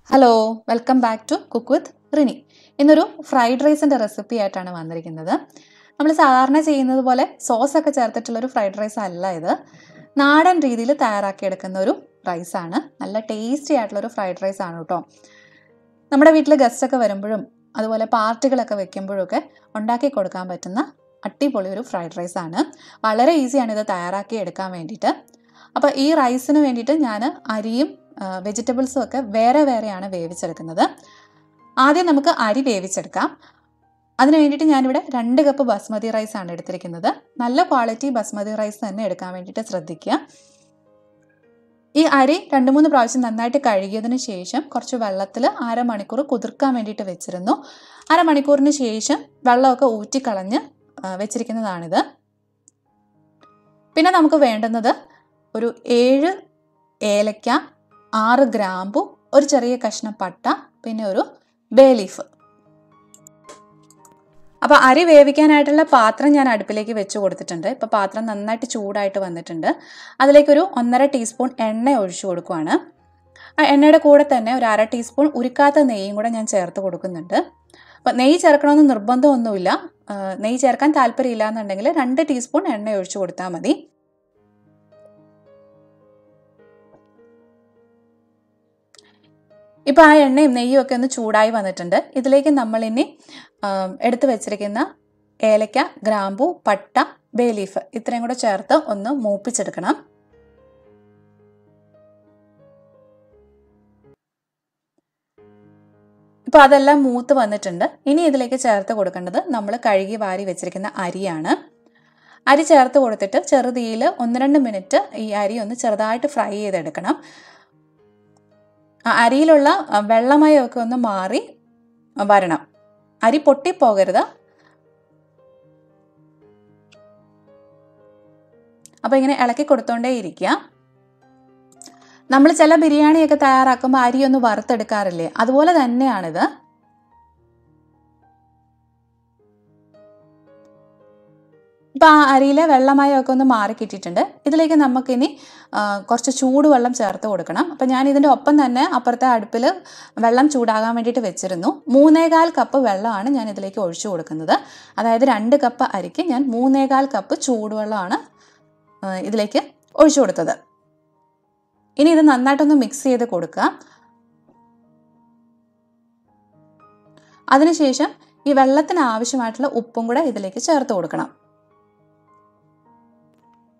Hello welcome back to cook with Rini. ഇന്നൊരു fried റൈസിൻ്റെ recipe ആയിട്ടാണ് വന്നിരിക്കുന്നത്. നമ്മൾ സാധാരണ ചെയ്യുന്നത് പോലെ സോസൊക്കെ ചേർത്തിട്ടുള്ളൊരു ഫ്രൈഡ് റൈസ് അല്ല ഇത്. നാടൻ രീതിയിൽ തയ്യാറാക്കിയെടുക്കുന്ന ഒരു റൈസാണ്. നല്ല ടേസ്റ്റി ആയിട്ടുള്ളൊരു ഫ്രൈഡ് റൈസ് ആണ് കേട്ടോ. നമ്മുടെ വീട്ടിൽ ഗസ്റ്റൊക്കെ വരുമ്പോഴും അതുപോലെ പാർട്ടികളൊക്കെ വെക്കുമ്പോഴൊക്കെ ഉണ്ടാക്കി കൊടുക്കാൻ പറ്റുന്ന അടിപൊളി ഒരു ഫ്രൈഡ് റൈസാണ്. വളരെ ഈസിയാണ് ഇത് തയ്യാറാക്കി എടുക്കാൻ വേണ്ടിയിട്ട്. അപ്പോൾ ഈ റൈസിന് വേണ്ടിയിട്ട് ഞാൻ അരിയും വെജിറ്റബിൾസും ഒക്കെ വേറെ വേറെയാണ് വേവിച്ചെടുക്കുന്നത്. ആദ്യം നമുക്ക് അരി വേവിച്ചെടുക്കാം. അതിന് വേണ്ടിയിട്ട് ഞാനിവിടെ 2 കപ്പ് ബസ്മതി റൈസാണ് എടുത്തിരിക്കുന്നത്. നല്ല ക്വാളിറ്റി ബസ്മതി റൈസ് തന്നെ എടുക്കാൻ വേണ്ടിയിട്ട് ശ്രദ്ധിക്കുക. ഈ അരി 2-3 പ്രാവശ്യം നന്നായിട്ട് കഴുകിയതിന് ശേഷം കുറച്ച് വെള്ളത്തിൽ അരമണിക്കൂർ കുതിർക്കാൻ വേണ്ടിയിട്ട് വെച്ചിരുന്നു. അരമണിക്കൂറിന് ശേഷം വെള്ളമൊക്കെ ഊറ്റിക്കളഞ്ഞ് വെച്ചിരിക്കുന്നതാണിത്. പിന്നെ നമുക്ക് വേണ്ടുന്നത് ഒരു 7 ഏലക്ക, 6 ഗ്രാമ്പു, ഒരു ചെറിയ കഷ്ണം പട്ട, പിന്നെ ഒരു ബേ ലീഫ്. അപ്പോൾ അരി വേവിക്കാനായിട്ടുള്ള പാത്രം ഞാൻ അടുപ്പിലേക്ക് വെച്ച് കൊടുത്തിട്ടുണ്ട്. ഇപ്പോൾ പാത്രം നന്നായിട്ട് ചൂടായിട്ട് വന്നിട്ടുണ്ട്. അതിലേക്കൊരു 1.5 ടീസ്പൂൺ എണ്ണ ഒഴിച്ചു കൊടുക്കുകയാണ്. ആ എണ്ണയുടെ കൂടെ തന്നെ ഒരു 1/2 ടീസ്പൂൺ ഉരുക്കാത്ത നെയ്യും കൂടെ ഞാൻ ചേർത്ത് കൊടുക്കുന്നുണ്ട്. അപ്പോൾ നെയ്യ് ചേർക്കണമെന്ന് നിർബന്ധമൊന്നുമില്ല. നെയ്യ് ചേർക്കാൻ താല്പര്യമില്ല എന്നുണ്ടെങ്കിൽ 2 ടീസ്പൂൺ എണ്ണ ഒഴിച്ചു കൊടുത്താൽ മതി. ഇപ്പോൾ ആ എണ്ണയും നെയ്യും ഒക്കെ ഒന്ന് ചൂടായി വന്നിട്ടുണ്ട്. ഇതിലേക്ക് നമ്മളിനി എടുത്തു വെച്ചിരിക്കുന്ന ഏലക്ക, ഗ്രാമ്പു, പട്ട, ബേ ലീഫ് ഇത്രയും കൂടെ ചേർത്ത് ഒന്ന് മൂപ്പിച്ചെടുക്കണം. ഇപ്പോൾ അതെല്ലാം മൂത്ത് വന്നിട്ടുണ്ട്. ഇനി ഇതിലേക്ക് ചേർത്ത് കൊടുക്കേണ്ടത് നമ്മൾ കഴുകി വാരി വെച്ചിരിക്കുന്ന അരിയാണ്. അരി ചേർത്ത് കൊടുത്തിട്ട് ചെറുതീയിൽ 1-2 മിനിറ്റ് ഈ അരി ഒന്ന് ചെറുതായിട്ട് ഫ്രൈ ചെയ്തെടുക്കണം. അരിയിലുള്ള വെള്ളമയമൊക്കെ ഒന്ന് മാറി വരണം. അരി പൊട്ടിപ്പോകരുത്. അപ്പോൾ ഇങ്ങനെ ഇളക്കി കൊടുത്തോണ്ടേ ഇരിക്കുക. നമ്മൾ ചില ബിരിയാണിയൊക്കെ തയ്യാറാക്കുമ്പോൾ അരി ഒന്ന് വറുത്തെടുക്കാറില്ലേ, അതുപോലെ തന്നെയാണിത്. ഇപ്പോൾ ആ അരിയിലെ വെള്ളമയമൊക്കെ ഒന്ന് മാറി കിട്ടിയിട്ടുണ്ട്. ഇതിലേക്ക് നമുക്കിനി കുറച്ച് ചൂടുവെള്ളം ചേർത്ത് കൊടുക്കണം. അപ്പോൾ ഞാൻ ഇതിൻ്റെ ഒപ്പം തന്നെ അപ്പുറത്തെ അടുപ്പിൽ വെള്ളം ചൂടാകാൻ വേണ്ടിയിട്ട് വെച്ചിരുന്നു. 3.25 കപ്പ് വെള്ളമാണ് ഞാൻ ഇതിലേക്ക് ഒഴിച്ചു കൊടുക്കുന്നത്. അതായത് 2 കപ്പ് അരിക്ക് ഞാൻ 3.25 കപ്പ് ചൂടുവെള്ളമാണ് ഇതിലേക്ക് ഒഴിച്ചു കൊടുത്തത്. ഇനി ഇത് നന്നായിട്ടൊന്ന് മിക്സ് ചെയ്ത് കൊടുക്കുക. അതിനുശേഷം ഈ വെള്ളത്തിന് ആവശ്യമായിട്ടുള്ള ഉപ്പും കൂടെ ഇതിലേക്ക് ചേർത്ത് കൊടുക്കണം.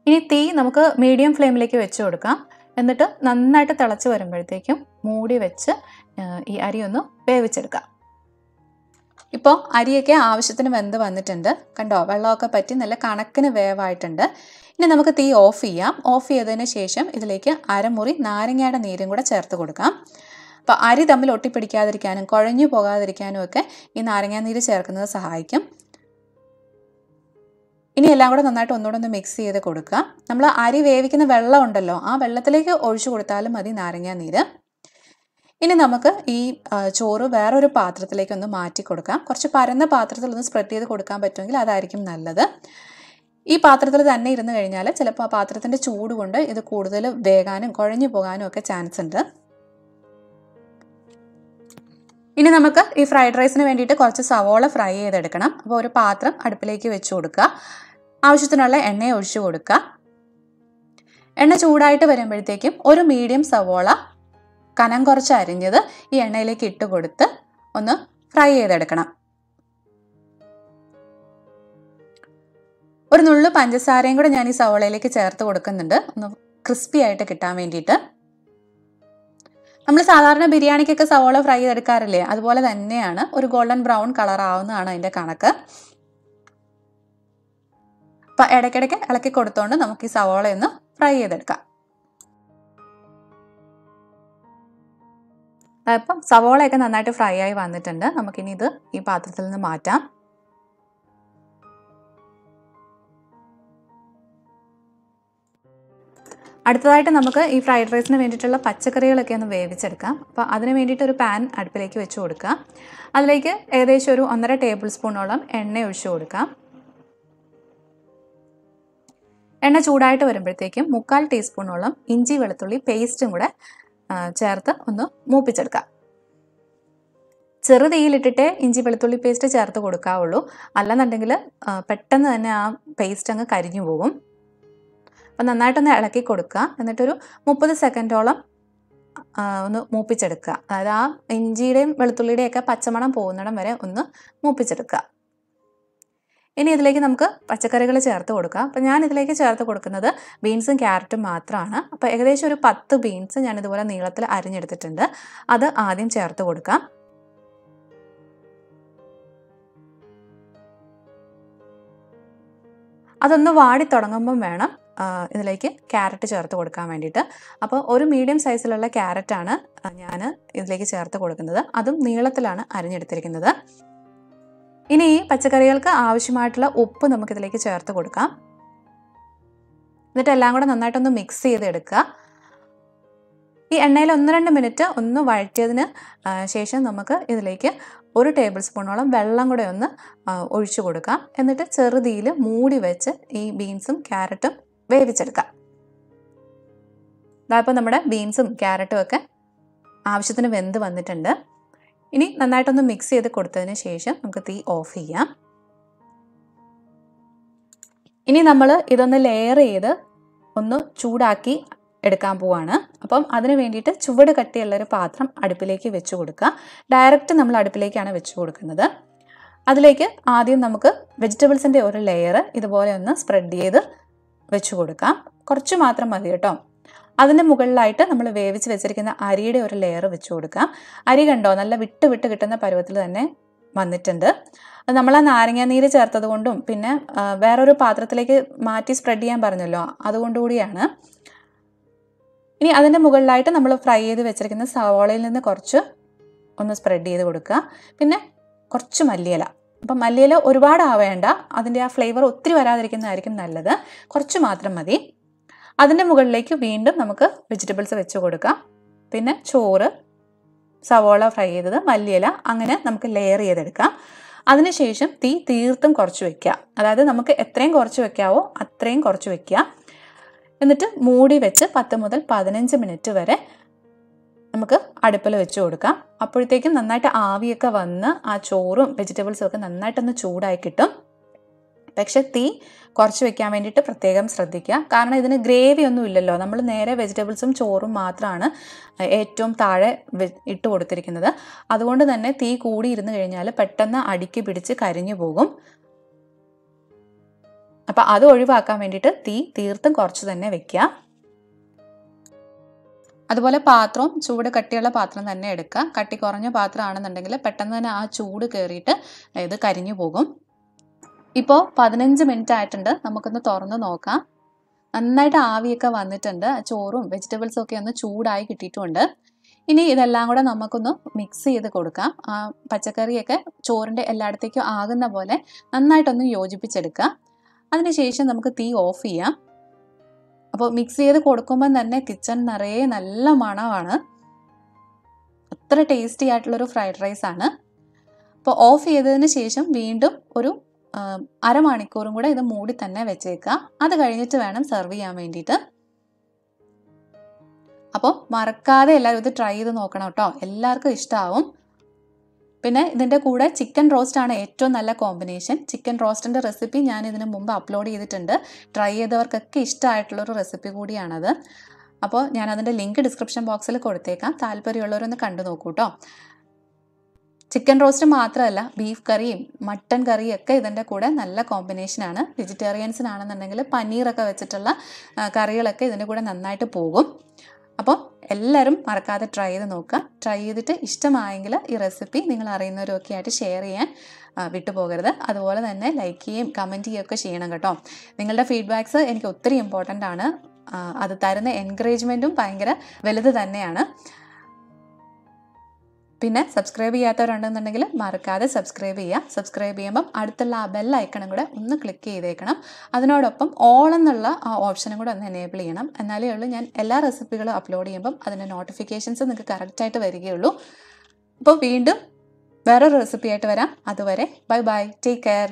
ഇനി തീ നമുക്ക് മീഡിയം ഫ്ലെയിമിലേക്ക് വെച്ച് കൊടുക്കാം. എന്നിട്ട് നന്നായിട്ട് തിളച്ച് വരുമ്പോഴത്തേക്കും മൂടി വെച്ച് ഈ അരി ഒന്ന് വേവിച്ചെടുക്കാം. ഇപ്പോൾ അരിയൊക്കെ ആവശ്യത്തിന് വെന്ത് വന്നിട്ടുണ്ട്. കണ്ടോ, വെള്ളമൊക്കെ പറ്റി നല്ല കണക്കിന് വേവായിട്ടുണ്ട്. ഇനി നമുക്ക് തീ ഓഫ് ചെയ്യാം. ഓഫ് ചെയ്തതിന് ശേഷം ഇതിലേക്ക് അരമുറി നാരങ്ങയുടെ നീരും കൂടെ ചേർത്ത് കൊടുക്കാം. അപ്പോൾ അരി തമ്മിൽ ഒട്ടിപ്പിടിക്കാതിരിക്കാനും കുഴഞ്ഞു പോകാതിരിക്കാനും ഒക്കെ ഈ നാരങ്ങാനീര് ചേർക്കുന്നത് സഹായിക്കും. ഇനി എല്ലാം കൂടെ നന്നായിട്ട് ഒന്നുകൂടെ ഒന്ന് മിക്സ് ചെയ്ത് കൊടുക്കുക. നമ്മൾ അരി വേവിക്കുന്ന വെള്ളം ഉണ്ടല്ലോ, ആ വെള്ളത്തിലേക്ക് ഒഴിച്ചു കൊടുത്താലും മതി നാരങ്ങാനീര്. ഇനി നമുക്ക് ഈ ചോറ് വേറൊരു പാത്രത്തിലേക്ക് ഒന്ന് മാറ്റി കൊടുക്കാം. കുറച്ച് പരന്ന പാത്രത്തിൽ ഒന്ന് സ്പ്രെഡ് ചെയ്ത് കൊടുക്കാൻ പറ്റുമെങ്കിൽ അതായിരിക്കും നല്ലത്. ഈ പാത്രത്തിൽ തന്നെ ഇരുന്ന് കഴിഞ്ഞാൽ ചിലപ്പോൾ ആ പാത്രത്തിൻ്റെ ചൂട് കൊണ്ട് ഇത് കൂടുതൽ വേകാനും കുഴഞ്ഞു പോകാനും ഒക്കെ ചാൻസ് ഉണ്ട്. ഇനി നമുക്ക് ഈ ഫ്രൈഡ് റൈസിന് വേണ്ടിയിട്ട് കുറച്ച് സവോള ഫ്രൈ ചെയ്തെടുക്കണം. അപ്പോൾ ഒരു പാത്രം അടുപ്പിലേക്ക് വെച്ച് കൊടുക്കുക. ആവശ്യത്തിനുള്ള എണ്ണ ഒഴിച്ചു കൊടുക്കുക. എണ്ണ ചൂടായിട്ട് വരുമ്പോഴത്തേക്കും ഒരു മീഡിയം സവോള കനം കുറച്ച് അരിഞ്ഞത് ഈ എണ്ണയിലേക്ക് ഇട്ട് കൊടുത്ത് ഒന്ന് ഫ്രൈ ചെയ്തെടുക്കണം. ഒരു നുള്ളു പഞ്ചസാരയും കൂടെ ഞാൻ ഈ സവോളയിലേക്ക് ചേർത്ത് കൊടുക്കുന്നുണ്ട്, ഒന്ന് ക്രിസ്പി ആയിട്ട് കിട്ടാൻ വേണ്ടിയിട്ട്. നമ്മൾ സാധാരണ ബിരിയാണിക്കൊക്കെ സവോള ഫ്രൈ ചെയ്തെടുക്കാറില്ലേ, അതുപോലെ തന്നെയാണ്. ഒരു ഗോൾഡൻ ബ്രൗൺ കളർ ആവുന്നതാണ് അതിൻ്റെ കണക്ക്. അപ്പം ഇടയ്ക്കിടയ്ക്ക് ഇളക്കി കൊടുത്തുകൊണ്ട് നമുക്ക് ഈ സവോള ഒന്ന് ഫ്രൈ ചെയ്തെടുക്കാം. അപ്പം സവോളയൊക്കെ നന്നായിട്ട് ഫ്രൈ ആയി വന്നിട്ടുണ്ട്. നമുക്കിനി ഇത് ഈ പാത്രത്തിൽ നിന്ന് മാറ്റാം. അടുത്തതായിട്ട് നമുക്ക് ഈ ഫ്രൈഡ് റൈസിന് വേണ്ടിയിട്ടുള്ള പച്ചക്കറികളൊക്കെ ഒന്ന് വേവിച്ചെടുക്കാം. അപ്പോൾ അതിന് വേണ്ടിയിട്ട് ഒരു പാൻ അടുപ്പിലേക്ക് വെച്ച് കൊടുക്കുക. അതിലേക്ക് ഏകദേശം ഒരു 1.5 ടേബിൾ സ്പൂണോളം എണ്ണ ഒഴിച്ചു കൊടുക്കാം. എണ്ണ ചൂടായിട്ട് വരുമ്പോഴത്തേക്കും 3/4 ടീസ്പൂണോളം ഇഞ്ചി വെളുത്തുള്ളി പേസ്റ്റും കൂടെ ചേർത്ത് ഒന്ന് മൂപ്പിച്ചെടുക്കാം. ചെറു തീയിലിട്ടിട്ട് ഇഞ്ചി വെളുത്തുള്ളി പേസ്റ്റ് ചേർത്ത് കൊടുക്കാവുള്ളൂ. അല്ലെന്നുണ്ടെങ്കിൽ പെട്ടെന്ന് തന്നെ ആ പേസ്റ്റ് അങ്ങ് കരിഞ്ഞു പോകും. അപ്പം നന്നായിട്ടൊന്ന് ഇളക്കി കൊടുക്കുക. എന്നിട്ടൊരു 30 സെക്കൻഡോളം ഒന്ന് മൂപ്പിച്ചെടുക്കുക. അതായത് ആ ഇഞ്ചിയുടെയും വെളുത്തുള്ളിയുടെയും ഒക്കെ പച്ചമണം പോകുന്നിടം വരെ ഒന്ന് മൂപ്പിച്ചെടുക്കുക. ഇനി ഇതിലേക്ക് നമുക്ക് പച്ചക്കറികൾ ചേർത്ത് കൊടുക്കാം. അപ്പോൾ ഞാൻ ഇതിലേക്ക് ചേർത്ത് കൊടുക്കുന്നത് ബീൻസും ക്യാരറ്റും മാത്രമാണ്. അപ്പോൾ ഏകദേശം ഒരു 10 ബീൻസ് ഞാൻ ഇതുപോലെ നീളത്തിൽ അരിഞ്ഞെടുത്തിട്ടുണ്ട്. അത് ആദ്യം ചേർത്ത് കൊടുക്കാം. അതൊന്ന് വാടി തുടങ്ങുമ്പം വേണം ഇതിലേക്ക് ക്യാരറ്റ് ചേർത്ത് കൊടുക്കാൻ വേണ്ടിയിട്ട്. അപ്പോൾ ഒരു മീഡിയം സൈസിലുള്ള ക്യാരറ്റാണ് ഞാൻ ഇതിലേക്ക് ചേർത്ത് കൊടുക്കുന്നത്. അതും നീളത്തിലാണ് അരിഞ്ഞെടുത്തിരിക്കുന്നത്. ഇനി ഈ പച്ചക്കറികൾക്ക് ആവശ്യമായിട്ടുള്ള ഉപ്പ് നമുക്കിതിലേക്ക് ചേർത്ത് കൊടുക്കാം. എന്നിട്ട് എല്ലാം കൂടെ നന്നായിട്ടൊന്ന് മിക്സ് ചെയ്തെടുക്കുക. ഈ എണ്ണയിൽ 1-2 മിനിറ്റ് ഒന്ന് വഴറ്റിയതിന് ശേഷം നമുക്ക് ഇതിലേക്ക് 1 ടേബിൾ സ്പൂണോളം വെള്ളം കൂടെ ഒന്ന് ഒഴിച്ചു കൊടുക്കാം. എന്നിട്ട് ചെറുതീയിൽ മൂടി വെച്ച് ഈ ബീൻസും ക്യാരറ്റും വേവിച്ചെടുക്കാം. ഇതായപ്പോൾ നമ്മുടെ ബീൻസും ക്യാരറ്റും ഒക്കെ ആവശ്യത്തിന് വെന്ത് വന്നിട്ടുണ്ട്. ഇനി നന്നായിട്ടൊന്ന് മിക്സ് ചെയ്ത് കൊടുത്തതിന് ശേഷം നമുക്ക് തീ ഓഫ് ചെയ്യാം. ഇനി നമ്മൾ ഇതൊന്ന് ലെയർ ചെയ്ത് ഒന്ന് ചൂടാക്കി എടുക്കാൻ പോവാണ്. അപ്പം അതിന് വേണ്ടിയിട്ട് ചുവട് കട്ടിയുള്ളൊരു പാത്രം അടുപ്പിലേക്ക് വെച്ച് കൊടുക്കുക. ഡയറക്റ്റ് നമ്മൾ അടുപ്പിലേക്കാണ് വെച്ച് കൊടുക്കുന്നത്. അതിലേക്ക് ആദ്യം നമുക്ക് വെജിറ്റബിൾസിൻ്റെ ഒരു ലെയർ ഇതുപോലെ ഒന്ന് സ്പ്രെഡ് ചെയ്ത് വെച്ച് കൊടുക്കാം. കുറച്ച് മാത്രം മതി കേട്ടോ. അതിൻ്റെ മുകളിലായിട്ട് നമ്മൾ വേവിച്ച് വെച്ചിരിക്കുന്ന അരിയുടെ ഒരു ലെയർ വെച്ച് കൊടുക്കാം. അരി കണ്ടോ നല്ല വിട്ട് വിട്ട് കിട്ടുന്ന പരുവത്തിൽ തന്നെ വന്നിട്ടുണ്ട്. അത് നമ്മൾ ആ നാരങ്ങ നീര് ചേർത്തത് കൊണ്ടും പിന്നെ വേറൊരു പാത്രത്തിലേക്ക് മാറ്റി സ്പ്രെഡ് ചെയ്യാൻ പറഞ്ഞല്ലോ, അതുകൊണ്ടുകൂടിയാണ്. ഇനി അതിൻ്റെ മുകളിലായിട്ട് നമ്മൾ ഫ്രൈ ചെയ്ത് വെച്ചിരിക്കുന്ന സവോളയിൽ നിന്ന് കുറച്ച് ഒന്ന് സ്പ്രെഡ് ചെയ്ത് കൊടുക്കുക. പിന്നെ കുറച്ച് മല്ലിയില. അപ്പം മല്ലിയില ഒരുപാട് ആവേണ്ട, അതിൻ്റെ ആ ഫ്ലേവർ ഒത്തിരി വരാതിരിക്കുന്നതായിരിക്കും നല്ലത്. കുറച്ച് മാത്രം മതി. അതിൻ്റെ മുകളിലേക്ക് വീണ്ടും നമുക്ക് വെജിറ്റബിൾസ് വെച്ച് കൊടുക്കാം. പിന്നെ ചോറ്, സവോള ഫ്രൈ ചെയ്തത്, മല്ലിയില, അങ്ങനെ നമുക്ക് ലെയർ ചെയ്തെടുക്കാം. അതിനുശേഷം തീ തീർത്തും കുറച്ച് വയ്ക്കുക. അതായത് നമുക്ക് എത്രയും കുറച്ച് വയ്ക്കാവോ അത്രയും കുറച്ച് വയ്ക്കുക. എന്നിട്ട് മൂടി വെച്ച് 10 മുതൽ 15 മിനിറ്റ് വരെ നമുക്ക് അടുപ്പിൽ വെച്ച് കൊടുക്കാം. അപ്പോഴത്തേക്കും നന്നായിട്ട് ആവിയൊക്കെ വന്ന് ആ ചോറും വെജിറ്റബിൾസും ഒക്കെ നന്നായിട്ടൊന്ന് ചൂടായി കിട്ടും. പക്ഷെ തീ കുറച്ച് വെക്കാൻ വേണ്ടിയിട്ട് പ്രത്യേകം ശ്രദ്ധിക്കുക. കാരണം ഇതിന് ഗ്രേവി ഒന്നും ഇല്ലല്ലോ. നമ്മൾ നേരെ വെജിറ്റബിൾസും ചോറും മാത്രമാണ് ഏറ്റവും താഴെ ഇട്ട് കൊടുത്തിരിക്കുന്നത്. അതുകൊണ്ട് തന്നെ തീ കൂടി ഇരുന്ന് കഴിഞ്ഞാൽ പെട്ടെന്ന് അടിക്ക് പിടിച്ച് കരിഞ്ഞു പോകും. അപ്പം അത് ഒഴിവാക്കാൻ വേണ്ടിയിട്ട് തീ തീർത്തും കുറച്ച് തന്നെ വെക്കുക. അതുപോലെ പാത്രവും ചൂട് കട്ടിയുള്ള പാത്രം തന്നെ എടുക്കുക. കട്ടി കുറഞ്ഞ പാത്രമാണെന്നുണ്ടെങ്കിൽ പെട്ടെന്ന് തന്നെ ആ ചൂട് കയറിയിട്ട് ഇത് കരിഞ്ഞു പോകും. ഇപ്പോൾ 15 മിനിറ്റ് ആയിട്ടുണ്ട്. നമുക്കൊന്ന് തുറന്ന് നോക്കാം. നന്നായിട്ട് ആവിയൊക്കെ വന്നിട്ടുണ്ട്. ചോറും വെജിറ്റബിൾസും ഒക്കെ ഒന്ന് ചൂടായി കിട്ടിയിട്ടുണ്ട്. ഇനി ഇതെല്ലാം കൂടെ നമുക്കൊന്ന് മിക്സ് ചെയ്ത് കൊടുക്കാം. ആ പച്ചക്കറിയൊക്കെ ചോറിൻ്റെ എല്ലായിടത്തേക്കും ആകുന്ന പോലെ നന്നായിട്ടൊന്ന് യോജിപ്പിച്ചെടുക്കുക. അതിനുശേഷം നമുക്ക് തീ ഓഫ് ചെയ്യാം. അപ്പോൾ മിക്സ് ചെയ്ത് കൊടുക്കുമ്പം തന്നെ കിച്ചൺ നിറയെ നല്ല മണമാണ്. അത്ര ടേസ്റ്റി ആയിട്ടുള്ളൊരു ഫ്രൈഡ് റൈസ് ആണ്. അപ്പോൾ ഓഫ് ചെയ്തതിന് ശേഷം വീണ്ടും ഒരു അരമണിക്കൂറും കൂടെ ഇത് മൂടി തന്നെ വെച്ചേക്കുക. അത് കഴിഞ്ഞിട്ട് വേണം സെർവ് ചെയ്യാൻ വേണ്ടിയിട്ട്. അപ്പോൾ മറക്കാതെ എല്ലാവരും ഇത് ട്രൈ ചെയ്ത് നോക്കണം കേട്ടോ. എല്ലാവർക്കും ഇഷ്ടമാവും. പിന്നെ ഇതിൻ്റെ കൂടെ ചിക്കൻ റോസ്റ്റ് ആണ് ഏറ്റവും നല്ല കോമ്പിനേഷൻ. ചിക്കൻ റോസ്റ്റിൻ്റെ റെസിപ്പി ഞാൻ ഇതിന് മുമ്പ് അപ്ലോഡ് ചെയ്തിട്ടുണ്ട്. ട്രൈ ചെയ്തവർക്കൊക്കെ ഇഷ്ടമായിട്ടുള്ളൊരു റെസിപ്പി കൂടിയാണത്. അപ്പോൾ ഞാൻ അതിൻ്റെ ലിങ്ക് ഡിസ്ക്രിപ്ഷൻ ബോക്സിൽ കൊടുത്തേക്കാം. താല്പര്യമുള്ളവരൊന്ന് കണ്ടു നോക്കൂ കേട്ടോ. ചിക്കൻ റോസ്റ്റ് മാത്രമല്ല, ബീഫ് കറിയും മട്ടൻ കറിയും ഒക്കെ ഇതിൻ്റെ കൂടെ നല്ല കോമ്പിനേഷനാണ്. വെജിറ്റേറിയൻസിനാണെന്നുണ്ടെങ്കിൽ പനീറൊക്കെ വെച്ചിട്ടുള്ള കറികളൊക്കെ ഇതിൻ്റെ കൂടെ നന്നായിട്ട് പോകും. അപ്പോൾ എല്ലാവരും മറക്കാതെ ട്രൈ ചെയ്ത് നോക്കുക. ട്രൈ ചെയ്തിട്ട് ഇഷ്ടമായെങ്കിൽ ഈ റെസിപ്പി നിങ്ങൾ അറിയുന്നവരൊക്കെ ആയിട്ട് ഷെയർ ചെയ്യാൻ വിട്ടുപോകരുത്. അതുപോലെ തന്നെ ലൈക്ക് ചെയ്യുകയും കമൻറ്റ് ചെയ്യുകയൊക്കെ ചെയ്യണം കേട്ടോ. നിങ്ങളുടെ ഫീഡ്ബാക്ക്സ് എനിക്ക് ഒത്തിരി ഇമ്പോർട്ടൻ്റ് ആണ്. അത് തരുന്ന എൻകറേജ്മെൻറ്റും ഭയങ്കര വലുത് തന്നെയാണ്. പിന്നെ സബ്സ്ക്രൈബ് ചെയ്യാത്തവരുണ്ടെന്നുണ്ടെങ്കിൽ മറക്കാതെ സബ്സ്ക്രൈബ് ചെയ്യുക. സബ്സ്ക്രൈബ് ചെയ്യുമ്പം അടുത്തുള്ള ആ ബെൽ ഐക്കണും കൂടെ ഒന്ന് ക്ലിക്ക് ചെയ്തേക്കണം. അതിനോടൊപ്പം ഓൾ എന്നുള്ള ആ ഓപ്ഷനും കൂടെ ഒന്ന് എനേബിൾ ചെയ്യണം. എന്നാലേ ഉള്ളൂ ഞാൻ എല്ലാ റെസിപ്പികളും അപ്ലോഡ് ചെയ്യുമ്പം അതിൻ്റെ നോട്ടിഫിക്കേഷൻസ് നിങ്ങൾക്ക് കറക്റ്റായിട്ട് വരികയുള്ളൂ. അപ്പോൾ വീണ്ടും വേറൊരു റെസിപ്പി ആയിട്ട് വരാം. അതുവരെ ബൈ ബൈ, ടേക്ക് കെയർ.